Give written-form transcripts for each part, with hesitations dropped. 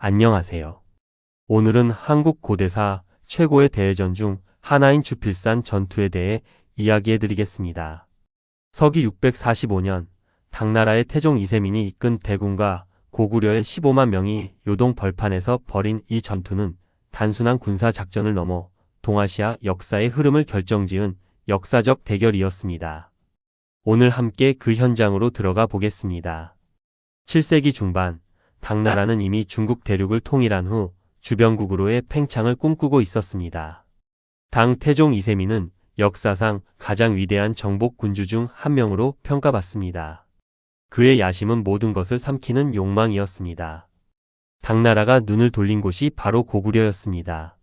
안녕하세요. 오늘은 한국 고대사 최고의 대회전 중 하나인 주필산 전투에 대해 이야기해 드리겠습니다. 서기 645년 당나라의 태종 이세민이 이끈 대군과 고구려의 15만 명이 요동 벌판에서 벌인 이 전투는 단순한 군사 작전을 넘어 동아시아 역사의 흐름을 결정지은 역사적 대결이었습니다. 오늘 함께 그 현장으로 들어가 보겠습니다. 7세기 중반 당나라는 이미 중국 대륙을 통일한 후 주변국으로의 팽창을 꿈꾸고 있었습니다. 당 태종 이세민은 역사상 가장 위대한 정복 군주 중 한 명으로 평가받습니다. 그의 야심은 모든 것을 삼키는 욕망이었습니다. 당나라가 눈을 돌린 곳이 바로 고구려였습니다.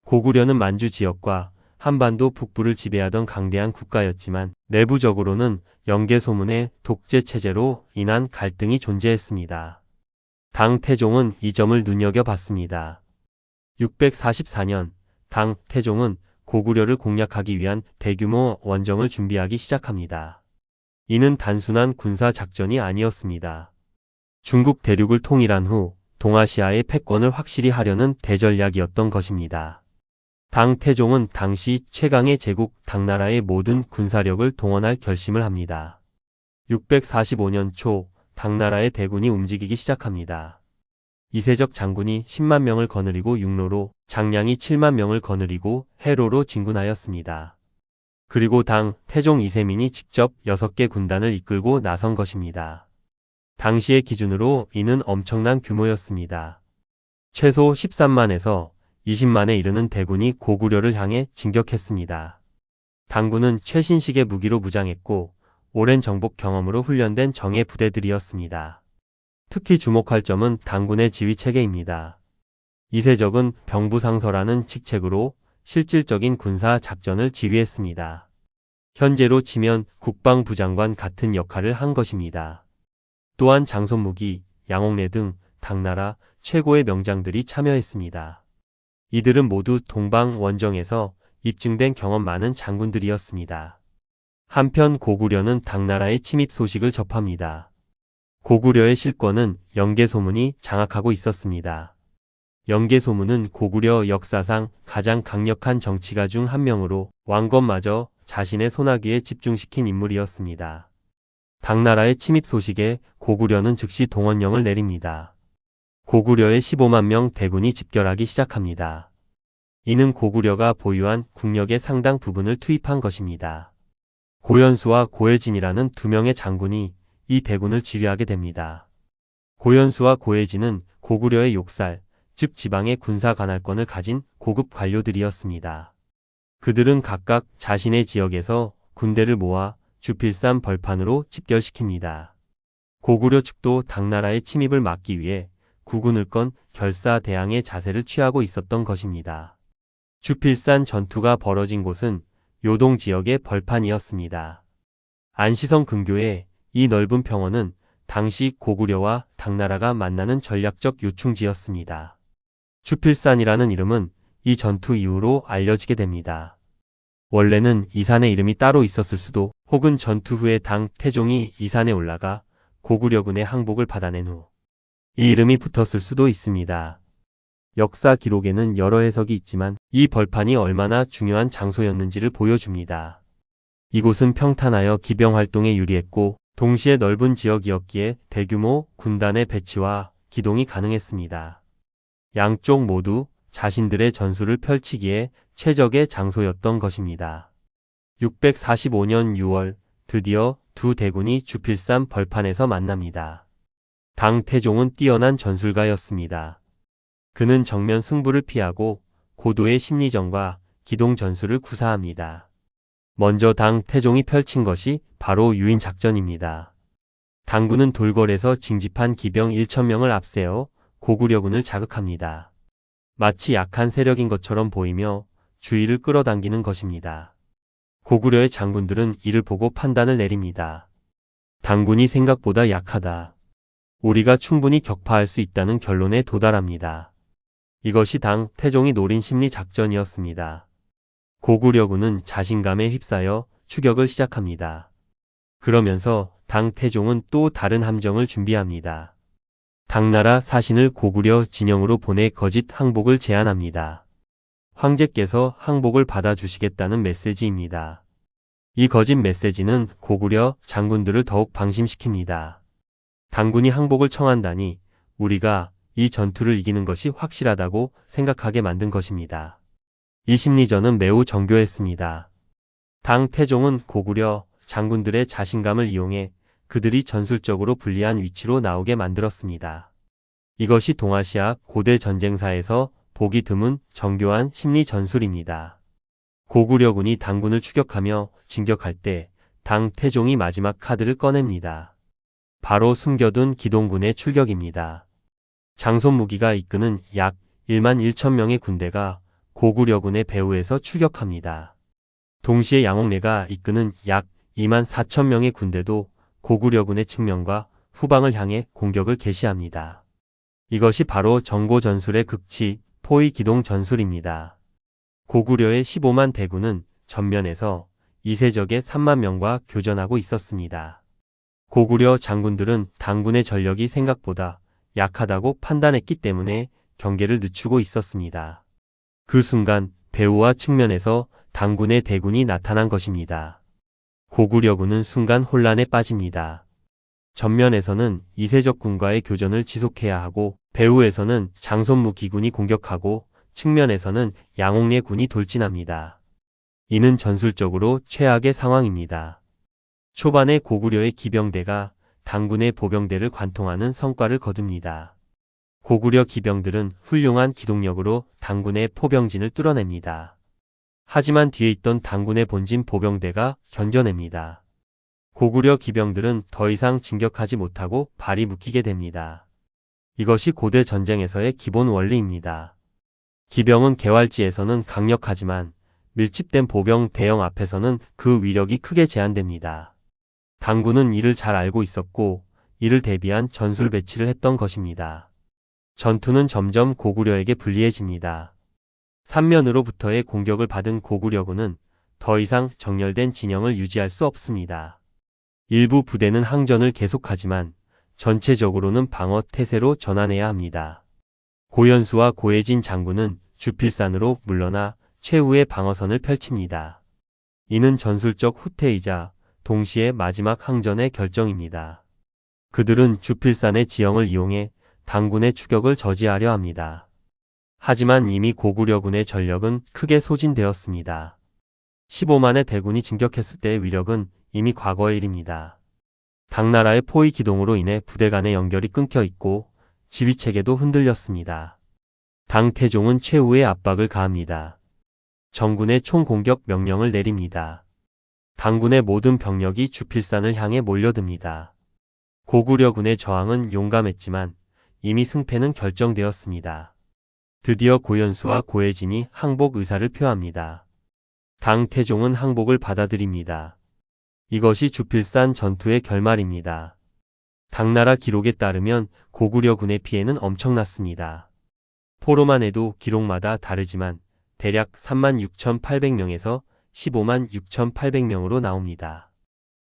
고구려는 만주 지역과 한반도 북부를 지배하던 강대한 국가였지만 내부적으로는 영계소문의 독재 체제로 인한 갈등이 존재했습니다. 당 태종은 이 점을 눈여겨봤습니다. 644년 당 태종은 고구려를 공략하기 위한 대규모 원정을 준비하기 시작합니다. 이는 단순한 군사 작전이 아니었습니다. 중국 대륙을 통일한 후 동아시아의 패권을 확실히 하려는 대전략이었던 것입니다. 당 태종은 당시 최강의 제국 당나라의 모든 군사력을 동원할 결심을 합니다. 645년 초 당나라의 대군이 움직이기 시작합니다. 이세적 장군이 10만 명을 거느리고 육로로, 장량이 7만 명을 거느리고 해로로 진군하였습니다. 그리고 당 태종 이세민이 직접 6개 군단을 이끌고 나선 것입니다. 당시의 기준으로 이는 엄청난 규모였습니다. 최소 13만에서 20만에 이르는 대군이 고구려를 향해 진격했습니다. 당군은 최신식의 무기로 무장했고 오랜 정복 경험으로 훈련된 정예 부대들이었습니다. 특히 주목할 점은 당군의 지휘체계입니다. 이세적은 병부상서라는 직책으로 실질적인 군사 작전을 지휘했습니다. 현재로 치면 국방부 장관 같은 역할을 한 것입니다. 또한 장손무기, 양옥래 등 당나라 최고의 명장들이 참여했습니다. 이들은 모두 동방 원정에서 입증된 경험 많은 장군들이었습니다. 한편 고구려는 당나라의 침입 소식을 접합니다. 고구려의 실권은 영계소문이 장악하고 있었습니다. 영계소문은 고구려 역사상 가장 강력한 정치가 중 한 명으로 왕건마저 자신의 손아귀에 집중시킨 인물이었습니다. 당나라의 침입 소식에 고구려는 즉시 동원령을 내립니다. 고구려의 15만 명 대군이 집결하기 시작합니다. 이는 고구려가 보유한 국력의 상당 부분을 투입한 것입니다. 고연수와 고혜진이라는 두 명의 장군이 이 대군을 지휘하게 됩니다. 고연수와 고혜진은 고구려의 욕살, 즉 지방의 군사 관할권을 가진 고급 관료들이었습니다. 그들은 각각 자신의 지역에서 군대를 모아 주필산 벌판으로 집결시킵니다. 고구려 측도 당나라의 침입을 막기 위해 국운을 건 결사대항의 자세를 취하고 있었던 것입니다. 주필산 전투가 벌어진 곳은 요동 지역의 벌판이었습니다. 안시성 근교의 이 넓은 평원은 당시 고구려와 당나라가 만나는 전략적 요충지였습니다. 주필산이라는 이름은 이 전투 이후로 알려지게 됩니다. 원래는 이 산의 이름이 따로 있었을 수도, 혹은 전투 후에 당 태종이 이 산에 올라가 고구려군의 항복을 받아낸 후 이 이름이 붙었을 수도 있습니다. 역사 기록에는 여러 해석이 있지만 이 벌판이 얼마나 중요한 장소였는지를 보여줍니다. 이곳은 평탄하여 기병 활동에 유리했고 동시에 넓은 지역이었기에 대규모 군단의 배치와 기동이 가능했습니다. 양쪽 모두 자신들의 전술을 펼치기에 최적의 장소였던 것입니다. 645년 6월 드디어 두 대군이 주필산 벌판에서 만납니다. 당 태종은 뛰어난 전술가였습니다. 그는 정면 승부를 피하고 고도의 심리전과 기동 전술을 구사합니다. 먼저 당 태종이 펼친 것이 바로 유인 작전입니다. 당군은 돌궐에서 징집한 기병 1,000명을 앞세워 고구려군을 자극합니다. 마치 약한 세력인 것처럼 보이며 주의를 끌어당기는 것입니다. 고구려의 장군들은 이를 보고 판단을 내립니다. 당군이 생각보다 약하다. 우리가 충분히 격파할 수 있다는 결론에 도달합니다. 이것이 당 태종이 노린 심리 작전이었습니다. 고구려군은 자신감에 휩싸여 추격을 시작합니다. 그러면서 당 태종은 또 다른 함정을 준비합니다. 당나라 사신을 고구려 진영으로 보내 거짓 항복을 제안합니다. 황제께서 항복을 받아주시겠다는 메시지입니다. 이 거짓 메시지는 고구려 장군들을 더욱 방심시킵니다. 당군이 항복을 청한다니 우리가 이 전투를 이기는 것이 확실하다고 생각하게 만든 것입니다. 이 심리전은 매우 정교했습니다. 당 태종은 고구려 장군들의 자신감을 이용해 그들이 전술적으로 불리한 위치로 나오게 만들었습니다. 이것이 동아시아 고대 전쟁사에서 보기 드문 정교한 심리 전술입니다. 고구려군이 당군을 추격하며 진격할 때 당 태종이 마지막 카드를 꺼냅니다. 바로 숨겨둔 기동군의 출격입니다. 장손 무기가 이끄는 약 1만 1천 명의 군대가 고구려군의 배후에서 출격합니다. 동시에 양옥래가 이끄는 약 2만 4천 명의 군대도 고구려군의 측면과 후방을 향해 공격을 개시합니다. 이것이 바로 정고전술의 극치, 포위기동 전술입니다. 고구려의 15만 대군은 전면에서 이세적의 3만 명과 교전하고 있었습니다. 고구려 장군들은 당군의 전력이 생각보다 약하다고 판단했기 때문에 경계를 늦추고 있었습니다. 그 순간 배후와 측면에서 당군의 대군이 나타난 것입니다. 고구려군은 순간 혼란에 빠집니다. 전면에서는 이세적 군과의 교전을 지속해야 하고 배후에서는 장손무 기군이 공격하고 측면에서는 양옥래 군이 돌진합니다. 이는 전술적으로 최악의 상황입니다. 초반에 고구려의 기병대가 당군의 보병대를 관통하는 성과를 거둡니다. 고구려 기병들은 훌륭한 기동력으로 당군의 포병진을 뚫어냅니다. 하지만 뒤에 있던 당군의 본진 보병대가 견뎌냅니다. 고구려 기병들은 더 이상 진격하지 못하고 발이 묶이게 됩니다. 이것이 고대 전쟁에서의 기본 원리입니다. 기병은 개활지에서는 강력하지만 밀집된 보병 대형 앞에서는 그 위력이 크게 제한됩니다. 당군은 이를 잘 알고 있었고 이를 대비한 전술 배치를 했던 것입니다. 전투는 점점 고구려에게 불리해집니다. 삼면으로부터의 공격을 받은 고구려군은 더 이상 정렬된 진영을 유지할 수 없습니다. 일부 부대는 항전을 계속하지만 전체적으로는 방어 태세로 전환해야 합니다. 고연수와 고혜진 장군은 주필산으로 물러나 최후의 방어선을 펼칩니다. 이는 전술적 후퇴이자 동시에 마지막 항전의 결정입니다. 그들은 주필산의 지형을 이용해 당군의 추격을 저지하려 합니다. 하지만 이미 고구려군의 전력은 크게 소진되었습니다. 15만의 대군이 진격했을 때의 위력은 이미 과거의 일입니다. 당나라의 포위 기동으로 인해 부대 간의 연결이 끊겨 있고 지휘체계도 흔들렸습니다. 당 태종은 최후의 압박을 가합니다. 정군의 총공격 명령을 내립니다. 당군의 모든 병력이 주필산을 향해 몰려듭니다. 고구려군의 저항은 용감했지만 이미 승패는 결정되었습니다. 드디어 고연수와 고혜진이 항복 의사를 표합니다. 당 태종은 항복을 받아들입니다. 이것이 주필산 전투의 결말입니다. 당나라 기록에 따르면 고구려군의 피해는 엄청났습니다. 포로만 해도 기록마다 다르지만 대략 36,800명에서 15만 6,800명으로 나옵니다.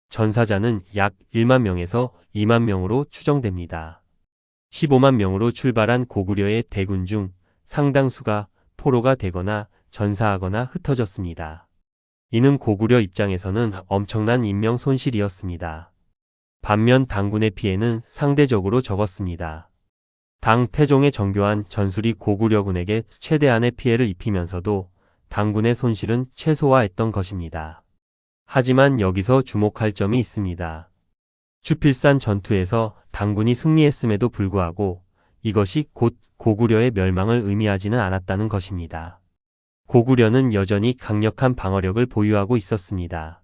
전사자는 약 1만 명에서 2만 명으로 추정됩니다. 15만 명으로 출발한 고구려의 대군 중 상당수가 포로가 되거나 전사하거나 흩어졌습니다. 이는 고구려 입장에서는 엄청난 인명 손실이었습니다. 반면 당군의 피해는 상대적으로 적었습니다. 당 태종의 정교한 전술이 고구려군에게 최대한의 피해를 입히면서도 당군의 손실은 최소화했던 것입니다. 하지만 여기서 주목할 점이 있습니다. 주필산 전투에서 당군이 승리했음에도 불구하고 이것이 곧 고구려의 멸망을 의미하지는 않았다는 것입니다. 고구려는 여전히 강력한 방어력을 보유하고 있었습니다.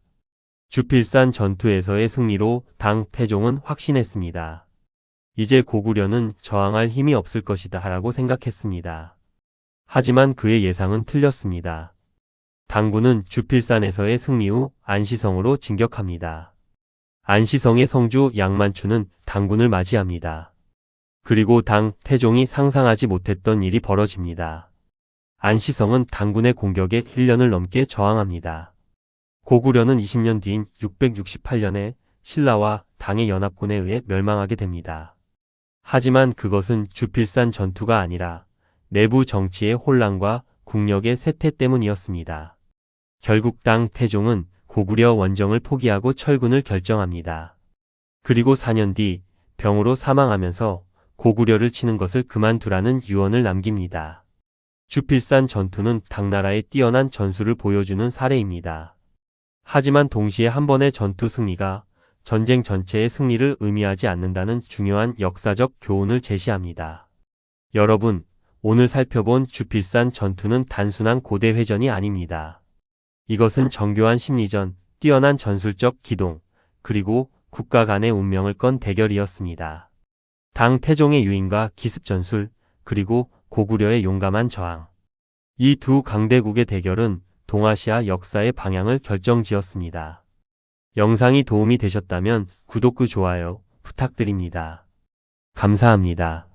주필산 전투에서의 승리로 당 태종은 확신했습니다. 이제 고구려는 저항할 힘이 없을 것이다 라고 생각했습니다. 하지만 그의 예상은 틀렸습니다. 당군은 주필산에서의 승리 후 안시성으로 진격합니다. 안시성의 성주 양만추는 당군을 맞이합니다. 그리고 당 태종이 상상하지 못했던 일이 벌어집니다. 안시성은 당군의 공격에 1년을 넘게 저항합니다. 고구려는 20년 뒤인 668년에 신라와 당의 연합군에 의해 멸망하게 됩니다. 하지만 그것은 주필산 전투가 아니라 내부 정치의 혼란과 국력의 쇠퇴 때문이었습니다. 결국 태종은 고구려 원정을 포기하고 철군을 결정합니다. 그리고 4년 뒤 병으로 사망하면서 고구려를 치는 것을 그만두라는 유언을 남깁니다. 주필산 전투는 당나라의 뛰어난 전술을 보여주는 사례입니다. 하지만 동시에 한 번의 전투 승리가 전쟁 전체의 승리를 의미하지 않는다는 중요한 역사적 교훈을 제시합니다. 여러분, 오늘 살펴본 주필산 전투는 단순한 고대 회전이 아닙니다. 이것은 정교한 심리전, 뛰어난 전술적 기동, 그리고 국가 간의 운명을 건 대결이었습니다. 당 태종의 유인과 기습 전술, 그리고 고구려의 용감한 저항. 이 두 강대국의 대결은 동아시아 역사의 방향을 결정지었습니다. 영상이 도움이 되셨다면 구독과 좋아요 부탁드립니다. 감사합니다.